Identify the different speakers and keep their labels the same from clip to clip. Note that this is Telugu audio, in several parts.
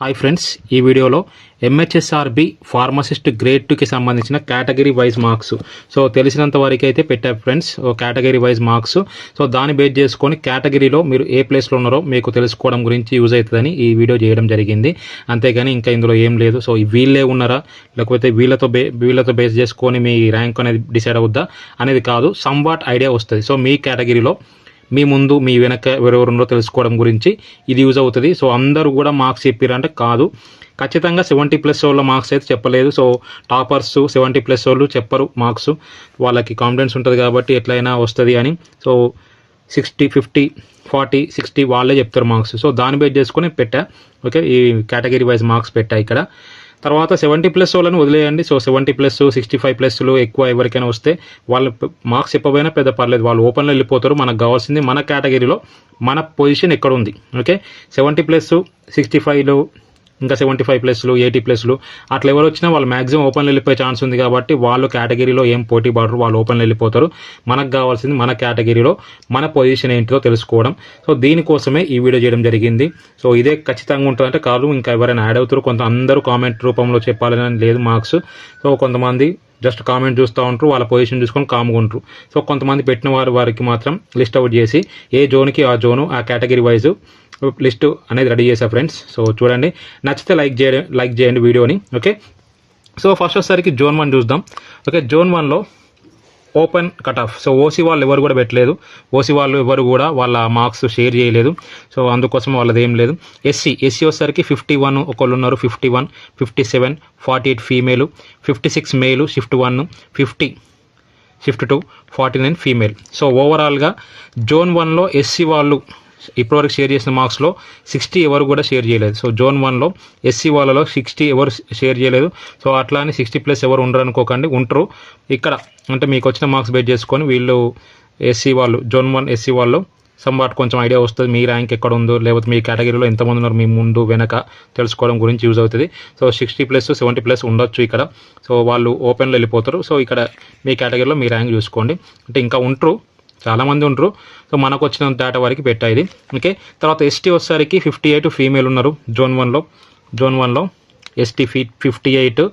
Speaker 1: హాయ్ ఫ్రెండ్స్, ఈ వీడియోలో ఎంహెచ్ఎస్ఆర్బి ఫార్మసిస్ట్ గ్రేడ్ 2కి సంబంధించిన కేటగిరీ వైజ్ మార్క్స్ తెలిసినంత వరకు అయితే పెట్టా ఫ్రెండ్స్. కేటగిరీ వైజ్ మార్క్స్ దాన్ని బేస్ చేసుకొని కేటగిరీలో మీరు ఏ ప్లేస్లో ఉన్నారో మీకు తెలుసుకోవడం గురించి యూజ్ అవుతుందని ఈ వీడియో చేయడం జరిగింది. అంతేగాని ఇంకా ఇందులో ఏం లేదు. వీళ్ళే ఉన్నారా లేకపోతే వీళ్ళతో బేస్ చేసుకొని మీ ర్యాంక్ అనేది డిసైడ్ అవుద్దా అనేది కాదు. సమ్ వాట్ ఐడియా వస్తుంది. మీ కేటగిరీలో మీ ముందు మీ వెనక ఎవరెవరుందో తెలుసుకోవడం గురించి ఇది యూజ్ అవుతుంది. అందరూ కూడా మార్క్స్ చెప్పారంటే కాదు, ఖచ్చితంగా 70+ వాళ్ళ మార్క్స్ అయితే చెప్పలేదు. టాపర్స్ 70+ వాళ్ళు చెప్పరు మార్క్స్, వాళ్ళకి కాన్ఫిడెన్స్ ఉంటుంది కాబట్టి ఎట్లయినా వస్తుంది అని. 60, 50, 40, 60 వాళ్ళే చెప్తారు మార్క్స్. దాన్ని బేస్ చేసుకొని పెట్టా. ఓకే, ఈ కేటగిరీ వైజ్ మార్క్స్ పెట్టా ఇక్కడ. తర్వాత 70+ వాళ్ళని వదిలేయండి. 70+, 65+లు ఎక్కువ ఎవరికైనా వస్తే వాళ్ళు మార్క్స్ చెప్పబోయినా పెద్ద పర్లేదు, వాళ్ళు ఓపెన్లో వెళ్ళిపోతారు. మనకు కావాల్సింది మన కేటగిరీలో మన పొజిషన్ ఎక్కడ ఉంది. ఓకే, 70+, 65లు, ఇంకా 75+లు, 80+లు అట్లా ఎవరు వచ్చినా వాళ్ళు మ్యాక్సిమం ఓపెన్లో వెళ్ళిపోయే ఛాన్స్ ఉంది కాబట్టి వాళ్ళు కేటగిరీలో ఏం పోటీ పడరు, వాళ్ళు ఓపెన్లో వెళ్ళిపోతారు. మనకు కావాల్సింది మన కేటగిరీలో మన పొజిషన్ ఏంటిదో తెలుసుకోవడం. దీనికోసమే ఈ వీడియో చేయడం జరిగింది. ఇదే ఖచ్చితంగా ఉంటుందంటే కాదు, ఇంకా ఎవరైనా యాడ్ అవుతారు. అందరూ కామెంట్ రూపంలో చెప్పాలని లేదు మార్క్స్. కొంతమంది జస్ట్ కామెంట్ చూస్తూ ఉంటారు, వాళ్ళ పొజిషన్ చూసుకొని కామ్గా ఉంటారు. కొంతమంది పెట్టిన వారికి మాత్రం లిస్ట్ అవుట్ చేసి ఏ జోన్కి ఆ జోను, ఆ కేటగిరీ వైజ్ లిస్ట్ అనేది రెడీ చేశా ఫ్రెండ్స్. చూడండి, నచ్చితే లైక్ చేయండి వీడియోని. ఓకే, ఫస్ట్ వచ్చేసరికి జోన్ 1 చూద్దాం. ఓకే, జోన్ 1లో ఓపెన్ కట్ ఆఫ్. ఓసీ వాళ్ళు ఎవరు కూడా పెట్టలేదు, ఓసీ వాళ్ళు ఎవరు కూడా వాళ్ళ మార్క్స్ షేర్ చేయలేదు. అందుకోసం వాళ్ళది ఏం లేదు. ఎస్సీ వచ్చేసరికి 51 ఒకళ్ళు ఉన్నారు, 51, 57, 48 ఫీమేలు, 56 మేలు, షిఫ్ట్ 1, 50, షిఫ్ట్ 2, 49 ఫీమేల్. ఓవరాల్గా జోన్ 1లో ఎస్సీ వాళ్ళు ఇప్పటివరకు షేర్ చేసిన మార్క్స్లో 60 ఎవరు కూడా షేర్ చేయలేదు. జోన్ 1లో ఎస్సీ వాళ్ళలో 60 ఎవరు షేర్ చేయలేదు. అట్లా అని 60+ ఎవరు ఉండరు అనుకోకండి, ఉంటారు ఇక్కడ. అంటే మీకు వచ్చిన మార్క్స్ బేస్ చేసుకొని వీళ్ళు ఎస్సీ వాళ్ళు, జోన్ 1 ఎస్సీ వాళ్ళు సంబాట్ కొంచెం ఐడియా వస్తుంది మీ ర్యాంక్ ఎక్కడ ఉందో, లేకపోతే మీ కేటగిరీలో ఎంతమంది ఉన్నారు మీ ముందు వెనక తెలుసుకోవడం గురించి యూజ్ అవుతుంది. 60+, 70+ ఉండొచ్చు ఇక్కడ. వాళ్ళు ఓపెన్లో వెళ్ళిపోతారు. ఇక్కడ మీ కేటగిరీలో మీ ర్యాంక్ చూసుకోండి. అంటే ఇంకా ఉంటారు, చాలామంది ఉంటారు. మనకు వచ్చిన డేటా వరకు పెట్టా ఇది. ఓకే, తర్వాత ఎస్టీ వచ్చేసరికి 58 ఫీమేల్ ఉన్నారు జోన్ 1లో ఎస్టీ 58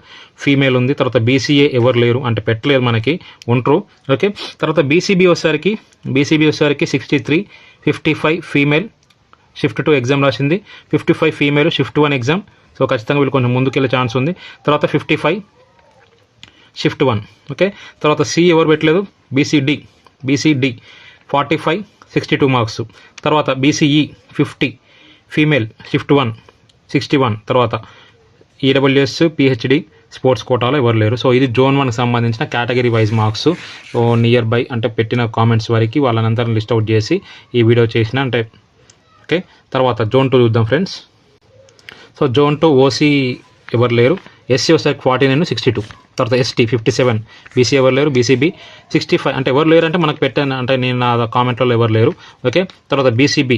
Speaker 1: ఫీమేల్ ఉంది. తర్వాత బీసీఏ ఎవరు లేరు, అంటే పెట్టలేదు మనకి, ఉంటారు. ఓకే, తర్వాత బీసీబీ వచ్చేసరికి 63, 55 ఫీమేల్, షిఫ్ట్ 2 ఎగ్జామ్ రాసింది, 55 ఫీమేల్, షిఫ్ట్ 1 ఎగ్జామ్. ఖచ్చితంగా వీళ్ళు కొంచెం ముందుకెళ్ళే ఛాన్స్ ఉంది. తర్వాత 55, షిఫ్ట్ 1. ఓకే, తర్వాత సి ఎవరు పెట్టలేదు, బీసీడి 45, 62 మార్క్స్. తర్వాత బీసీఈ 50 ఫీమేల్, షిఫ్ట్ 1, 61. తర్వాత ఈడబ్ల్యూఎస్ పిహెచ్డి స్పోర్ట్స్ కోటాలో ఎవరు లేరు. ఇది జోన్ 1కి సంబంధించిన category wise marks. Near by అంటే పెట్టిన కామెంట్స్ వరకు వాళ్ళనందరం లిస్ట్ అవుట్ చేసి ఈ వీడియో చేసిన అంటే. ఓకే, తర్వాత జోన్ 2 చూద్దాం ఫ్రెండ్స్. జోన్ 2 ఓసీ ఎవరు లేరు, ఎస్సీ వచ్చేసరికి 49, 62. తర్వాత ఎస్టీ 57, బీసీ ఎవరు లేరు, బీసీబీ 65. అంటే ఎవరు లేరు అంటే మనకు పెట్టాను, అంటే నేను నా కామెంట్లో ఎవరు లేరు. ఓకే, తర్వాత బీసీబీ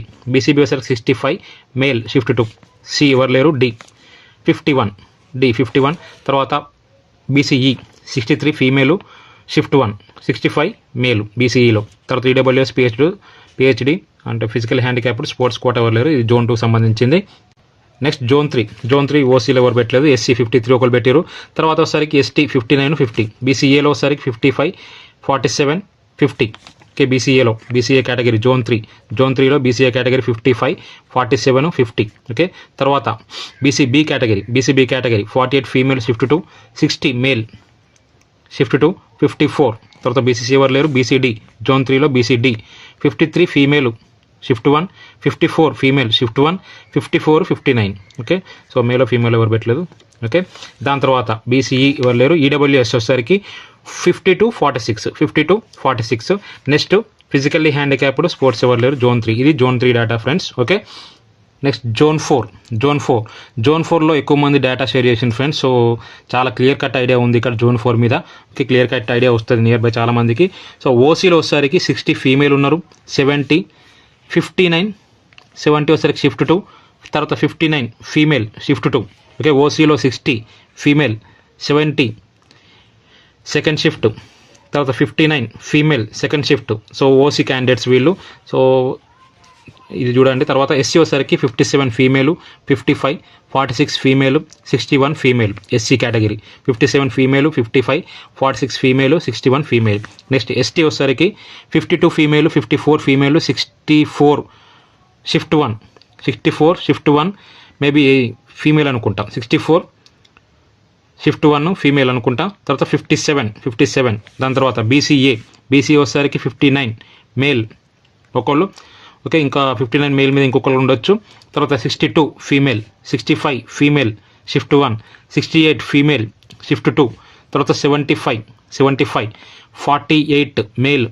Speaker 1: వచ్చేసరికి 65 మేల్, షిఫ్ట్ 2. సి ఎవరు లేరు, డి 51. తర్వాత బీసీఈ 63 ఫీమేలు, షిఫ్ట్ 1, 65 మేలు బీసీఈలో. తర్వాత ఈడబ్ల్యూఎస్ పిహెచ్డి అంటే ఫిజికల్ హ్యాండిక్యాప్డ్ స్పోర్ట్స్ కోట ఎవరు లేరు. ఇది జోన్ 2 సంబంధించింది. నెక్స్ట్ జోన్ 3 ఓసీలో ఎవరు పెట్టలేదు, ఎస్సీ 53 ఒకరు పెట్టారు. తర్వాత వచ్చేసరికి ఎస్టీ 59, 50. బీసీఏలో వచ్చేసరికి 55, 47, 50. ఓకే, బీసీఏ కేటగిరీ జోన్ 3లో బీసీఏ కేటగిరీ 55, 47, 50. ఓకే, తర్వాత BCB category 48 female, shift 2, 60 male, shift 2, 54. తర్వాత బీసీసీ ఎవరు లేరు, బీసీడీ జోన్ 3లో BCD 53 female, shift 1, 54 female, shift 1, 54, 59. Okay, మేలో ఫీమేల్ ఎవరు పెట్టలేదు. ఓకే, దాని తర్వాత బీసీఈ ఎవరు లేరు. ఈడబ్ల్యూఎస్ వచ్చేసరికి 52, 46. నెక్స్ట్ ఫిజికల్లీ హ్యాండిక్యాప్డ్ స్పోర్ట్స్ ఎవరు లేరు, జోన్ 3. ఇది zone 3 data friends. Okay, next zone 4లో ఎక్కువ మంది డేటా షేర్ చేసింది ఫ్రెండ్స్. చాలా క్లియర్ కట్ ఐడియా ఉంది ఇక్కడ జోన్ 4 మీద. ఓకే, క్లియర్ కట్ ఐడియా వస్తుంది నియర్ బై చాలా మందికి. ఓసీలో వచ్చేసరికి 60 ఫీమేల్ ఉన్నారు, 70, 59, 70 వచ్చేసరికి షిఫ్ట్ 2. తర్వాత 59 ఫీమేల్, షిఫ్ట్ 2. ఓకే, ఓసీలో 60 ఫీమేల్, 70 సెకండ్ షిఫ్ట్. తర్వాత 59 female, second shift. OC candidates వీళ్ళు. ఇది చూడండి. తర్వాత ఎస్సీ వచ్చేసరికి 57 female, 55, 46 female, 61 female. SC category 57 female, 55, 46 female, 61 female. Next ST వచ్చేసరికి 52 female, 54 female, 64 shift 1, 64 shift 1 maybe female అనుకుంటా, 64 షిఫ్ట్ 1 ఫీమేల్ అనుకుంటా. తర్వాత 57 దాని తర్వాత బీసీఏ వచ్చేసరికి 59 మేల్ ఒకళ్ళు, ఓకే. ఇంకా 59 మేల్ మీద ఇంకొకళ్ళు ఉండొచ్చు. తర్వాత 62 female, 65 female shift 1, 68 female shift 2. తర్వాత 75 48 మేల్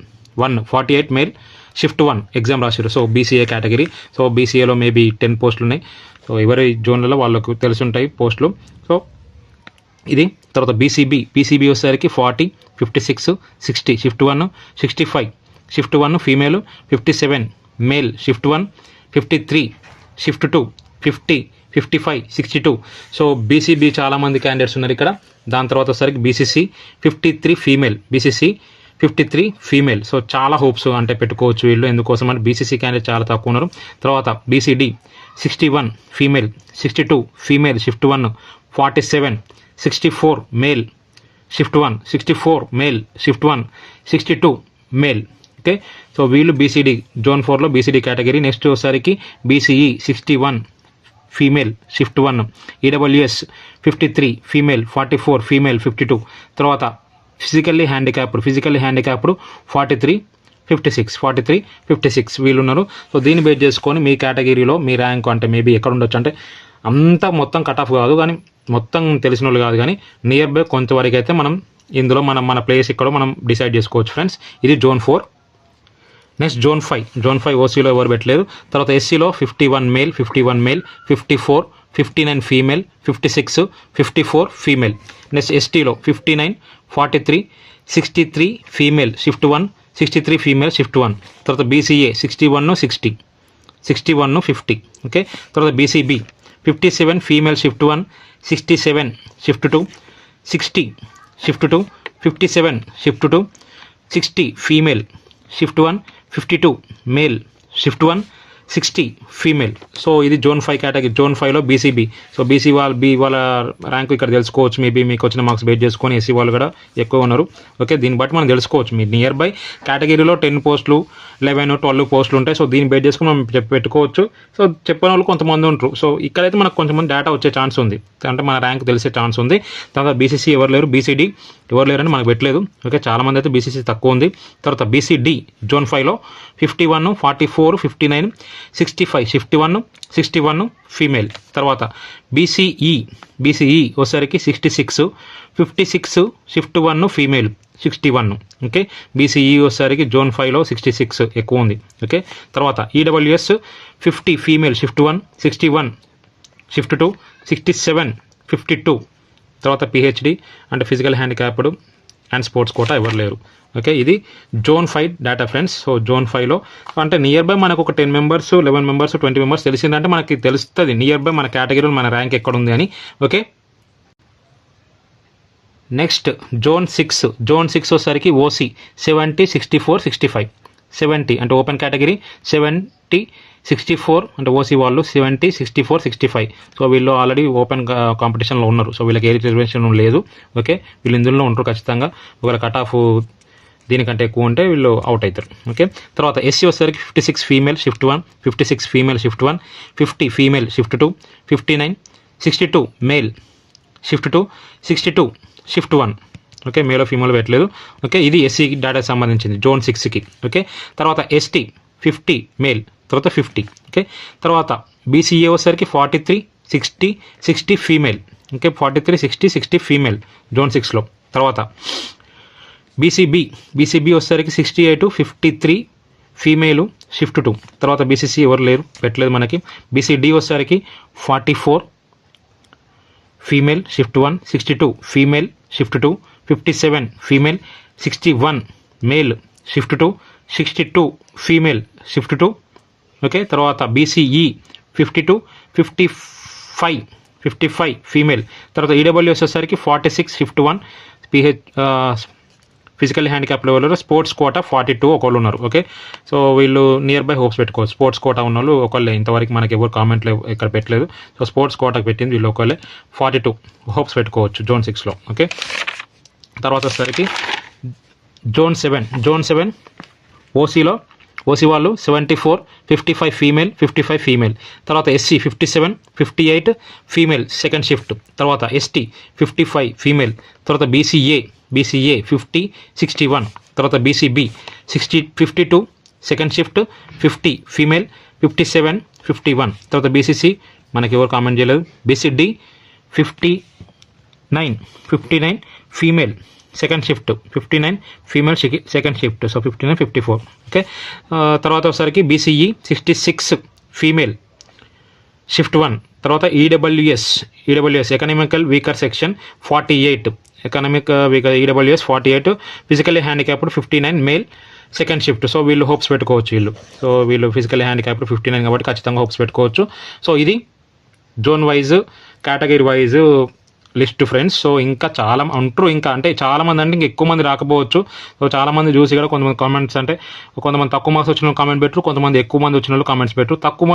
Speaker 1: 1, 48 మేల్ షిఫ్ట్ 1 ఎగ్జామ్ రాశారు. So BCA category. సో బీసీఏలో మేబీ 10 పోస్టులు ఉన్నాయి. సో ఎవరి జోన్లలో వాళ్ళకు తెలిసి ఉంటాయి పోస్టులు. సో ఇది. తర్వాత బీసీబీ వచ్చేసరికి 40, 56, 60 shift 1, 65 shift 1 female, 57 male shift 1, 53 shift 2, 50, 55, 62. So BCB చాలామంది క్యాండిడేట్స్ ఉన్నారు ఇక్కడ. దాని తర్వాత వచ్చేసరికి BCC 53 female, BCC 53 female. So చాలా హోప్స్ అంటే పెట్టుకోవచ్చు వీళ్ళు, ఎందుకోసం అంటే బీసీసీ క్యాండిడేట్ చాలా తక్కువ ఉన్నారు. తర్వాత BCD 61 female, 62 female shift 1, 47 64 male shift 1, 64 male shift 1, 62 male. Okay. So వీళ్ళు బీసీడీ జోన్ 4లో బీసీడీ కేటగిరీ. నెక్స్ట్ వచ్చేసరికి BCE 61 female shift 1, EWS 53 female, 44 female, 52. తర్వాత ఫిజికల్లీ హ్యాండిక్యాప్డ్ 43 56 వీళ్ళు ఉన్నారు. సో దీన్ని బేస్ చేసుకొని మీ కేటగిరీలో మీ ర్యాంక్ అంటే మేబీ ఎక్కడ ఉండొచ్చు అంటే అంతా మొత్తం కట్ ఆఫ్ కాదు, కానీ మొత్తం తెలిసిన వాళ్ళు కాదు, కానీ నియర్ బై కొంతవరకు అయితే మనం ఇందులో మన ప్లేస్ ఇక్కడ మనం డిసైడ్ చేసుకోవచ్చు ఫ్రెండ్స్. ఇది జోన్ 4. నెక్స్ట్ జోన్ 5 ఓసీలో ఎవరు పెట్టలేదు. తర్వాత ఎస్సీలో 51 మేల్, 54, 59 ఫీమేల్, 56, 54 ఫీమేల్. నెక్స్ట్ ఎస్టీలో 59, 43, 63 ఫీమేల్ షిఫ్ట్ 1, 63 ఫీమేల్ షిఫ్ట్ 1. తర్వాత బీసీఏ 61, 60, 61, 50. ఓకే. తర్వాత BCB 57 female shift 1, 67 shift 2, 60 shift 2, 57 shift 2, 60 female shift 1, 52 male shift 1, 60 female. So ఇది జోన్ 5 కేటగిరీ. జోన్ 5లో బీసీబీ. సో బీసీ వాళ్ళ ర్యాంకు ఇక్కడ తెలుసుకోవచ్చు. మేబీ మీకు వచ్చిన మార్క్స్ బేస్ చేసుకొని ఎస్సీ వాళ్ళు కూడా ఎక్కువ ఉన్నారు. ఓకే. దీన్ని బట్టి మనం తెలుసుకోవచ్చు. మీ నియర్ బై కేటగిరీలో 10 పోస్టులు, 11, 12 పోస్టులు ఉంటాయి. సో దీన్ని బేస్ చేసుకుని మనం పెట్టుకోవచ్చు. సో చెప్పిన వాళ్ళు కొంతమంది ఉంటారు. సో ఇక్కడైతే మనకు కొంతమంది డేటా వచ్చే ఛాన్స్ ఉంది, అంటే మన ర్యాంక్ తెలిసే ఛాన్స్ ఉంది. తర్వాత బీసీసీ ఎవరు లేరు, బీసీడీ ఎవరు లేరని మనకు పెట్టలేదు. ఓకే. చాలామంది అయితే బీసీసీ తక్కువ ఉంది. తర్వాత బీసీడీ జోన్ 5లో 51, 44, 59, 65 షిఫ్ట్ 1, 61 ఫీమేల్. తర్వాత బీసీఈ వచ్చేసరికి 66, 56 షిఫ్ట్ 1 ఫీమేల్, 61. ఓకే. బీసీఈ వచ్చేసరికి జోన్ 5లో 66 ఎక్కువ ఉంది. ఓకే. తర్వాత ఈడబ్ల్యూఎస్ 50 ఫీమేల్ షిఫ్ట్ 1, 61 షిఫ్ట్ 2, 67 52. తర్వాత పిహెచ్డి అంటే physical handicapped and sports quota ఎవరు లేరు. ఓకే. ఇది zone 5 data friends. So zone 5లో అంటే నియర్ బై మనకు ఒక 10 మెంబర్స్, 11 మెంబర్స్, 20 మెంబర్స్ తెలిసిందంటే మనకి తెలుస్తుంది నియర్ బై మన కేటగిరీలో మన ర్యాంక్ ఎక్కడ ఉంది అని. ఓకే. నెక్స్ట్ జోన్ 6 వచ్చేసరికి ఓసీ 70, 64, 65. 70 అంటే ఓపెన్ కేటగిరీ, 70, 64 అంటే ఓసీ వాళ్ళు 70, 64, 65. సో వీళ్ళు ఆల్రెడీ ఓపెన్ కాంపిటీషన్లో ఉన్నారు. సో వీళ్ళకి ఏ రిజర్వేషన్ లేదు. ఓకే. వీళ్ళు ఇందులో ఉంటారు ఖచ్చితంగా. ఒకవేళ కట్ ఆఫ్ దీనికంటే ఎక్కువ ఉంటే వీళ్ళు అవుట్ అవుతారు. ఓకే. తర్వాత ఎస్సీ వచ్చేసరికి 56 female shift 1, 56 female shift 1, 50 female shift 2, 59, 62 male shift 2, 62 shift 1. Okay. మేలో ఫీమేల్ పెట్టలేదు. ఓకే. ఇది ఎస్సీ డేటాకి సంబంధించింది జోన్ 6కి. ఓకే. తర్వాత ఎస్టీ 50 మేల్, తర్వాత 50. ఓకే. తర్వాత బీసీఏ వచ్చేసరికి 43, 60, 60 ఫీమేల్. ఓకే. 43, 60, 60 ఫీమేల్ జోన్ 6లో. తర్వాత బీసీబీ వచ్చేసరికి 68, 53 ఫీమేలు షిఫ్ట్ 2. తర్వాత బీసీసీ ఎవరు లేరు, పెట్టలేదు మనకి. బీసీడీ వచ్చేసరికి 44 female shift 1, 62 female shift 2, 57 female, 61 male shift 2, 62 female shift 2. Okay. తర్వాత బీసీఈ 52, 55 ఫీమేల్. తర్వాత ఈడబ్ల్యూఎస్ వచ్చేసరికి 46 షిఫ్ట్ 1, ఫిజికల్ హ్యాండిక్యాప్ లెవెల్లో స్పోర్ట్స్ కోటా 42 ఒకళ్ళు ఉన్నారు. ఓకే, సో వీళ్ళు నియర్ బై హోప్స్ పెట్టుకోవచ్చు. స్పోర్ట్స్ కోటా ఉన్న వాళ్ళు ఒకళ్ళే, ఇంతవరకు మనకి ఎవరు కామెంట్లు ఇక్కడ పెట్టలేదు. సో స్పోర్ట్స్ కోటాకి పెట్టింది వీళ్ళు ఒకళ్ళే, 42 హోప్స్ పెట్టుకోవచ్చు జోన్ 6లో. ఓకే, తర్వాత వచ్చేసరికి జోన్ 7 ఓసీ వాళ్ళు 74, 55 ఫీమేల్, 55 ఫీమేల్. తర్వాత ఎస్సీ 57, 58 ఫీమేల్ సెకండ్ షిఫ్ట్. తర్వాత ఎస్టీ 55 ఫీమేల్. తర్వాత బీసీఏ 50, 61. తర్వాత బీసీబీ 52 సెకండ్ షిఫ్ట్, 50 ఫీమేల్, 57, 51. తర్వాత బీసీసీ మనకి ఎవరు కామెంట్ చేయలేదు. BCD 59 female second shift, 59 female second shift. So 59, 54. Okay, తర్వాత ఒకసారికి బీసీఈ 66 ఫీమేల్ షిఫ్ట్ 1. తర్వాత EWS economical weaker section 48, economic weaker EWS 48, physically handicapped 59 male second shift. So వీళ్ళు హోప్స్ పెట్టుకోవచ్చు. వీళ్ళు ఫిజికల్లీ హ్యాండిక్యాప్డ్ 59 కాబట్టి ఖచ్చితంగా హోప్స్ పెట్టుకోవచ్చు. సో ఇది zone wise, category wise list friends. So ఇంకా చాలా అంటారు, ఇంకా అంటే చాలామంది అంటే ఇంకా ఎక్కువ మంది రాకపోవచ్చు. సో చాలామంది చూసి కూడా కొంతమంది కామెంట్స్ అంటే కొంతమంది తక్కువ మార్క్స్ వచ్చిన వాళ్ళు కామెంట్ పెట్టరు, కొంతమంది ఎక్కువ మంది వచ్చిన వాళ్ళు కామెంట్స్ పెట్టరు. తక్కువ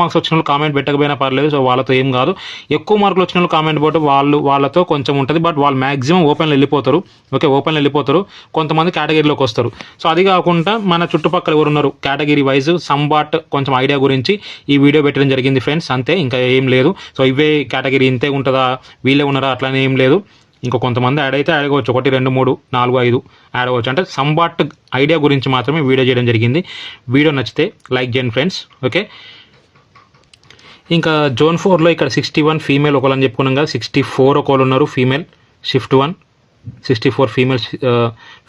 Speaker 1: మార్క్స్ వచ్చిన వాళ్ళు కామెంట్ పెట్టకపోయినా పర్లేదు, సో వాళ్ళతో ఏం కాదు. ఎక్కువ మార్కులు వచ్చిన వాళ్ళు కామెంట్ పెట్టు వాళ్ళతో కొంచెం ఉంటుంది, బట్ వాళ్ళు మ్యాక్సిమం ఓపెన్లో వెళ్ళిపోతారు. ఓకే, ఓపెన్లో వెళ్ళిపోతారు, కొంతమంది కేటగిరీలోకి వస్తారు. సో అది కాకుండా మన చుట్టుపక్కల ఎవరు ఉన్నారు కేటగిరీ వైజ్ సంబాట్ కొంచెం ఐడియా గురించి ఈ వీడియో పెట్టడం జరిగింది ఫ్రెండ్స్, అంతే, ఇంకా ఏం లేదు. సో ఇవే కేటగిరీ ఇంతే ఉంటుందా, వీళ్ళే ఉన్నారా అట్లానే ఏం లేదు. ఇంకో కొంతమంది యాడ్ అయితే యాడ్ అవ్వచ్చు, 1, 2, 3, 4, 5 యాడ్ అవ్వచ్చు. అంటే సంబాట్ ఐడియా గురించి మాత్రమే వీడియో చేయడం జరిగింది. వీడియో నచ్చితే లైక్ చేయండి ఫ్రెండ్స్. ఓకే, ఇంకా జోన్ 4లో ఇక్కడ 61 ఫీమేల్ ఒకళ్ళు అని చెప్పుకున్నాం కదా, 64 ఒకళ్ళు ఉన్నారు ఫీమేల్ షిఫ్ట్ 1, 64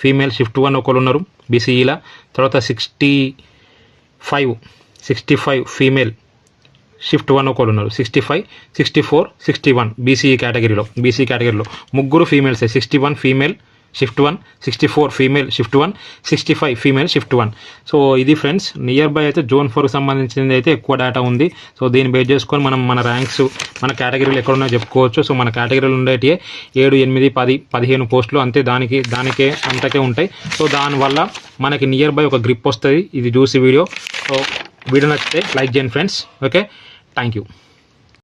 Speaker 1: ఫీమేల్ షిఫ్ట్ 1 ఒకళ్ళు ఉన్నారు బీసీఈలా. తర్వాత 65 ఫీమేల్ షిఫ్ట్ 1 ఒకళ్ళు ఉన్నారు, 65, 64, 61 బీసీ కేటగిరీలో ముగ్గురు ఫీమేల్సే. 61 female shift 1, 64 female shift 1, 65 female shift 1. So ఇది ఫ్రెండ్స్, నియర్ బై అయితే జోన్ 4కి సంబంధించింది అయితే ఎక్కువ డేటా ఉంది. సో దీన్ని బేస్ చేసుకొని మనం మన ర్యాంక్స్ మన కేటగిరీలు ఎక్కడున్నా చెప్పుకోవచ్చు. సో మన కేటగిరీలు ఉండేటి 7, 8, 10, 15 పోస్టులు అంతే, దానికే అంతకే ఉంటాయి. సో దానివల్ల మనకి నియర్ బై ఒక గ్రిప్ వస్తుంది. ఇది చూసి వీడియో నచ్చితే లైక్ చేయండి ఫ్రెండ్స్. Okay, thank you.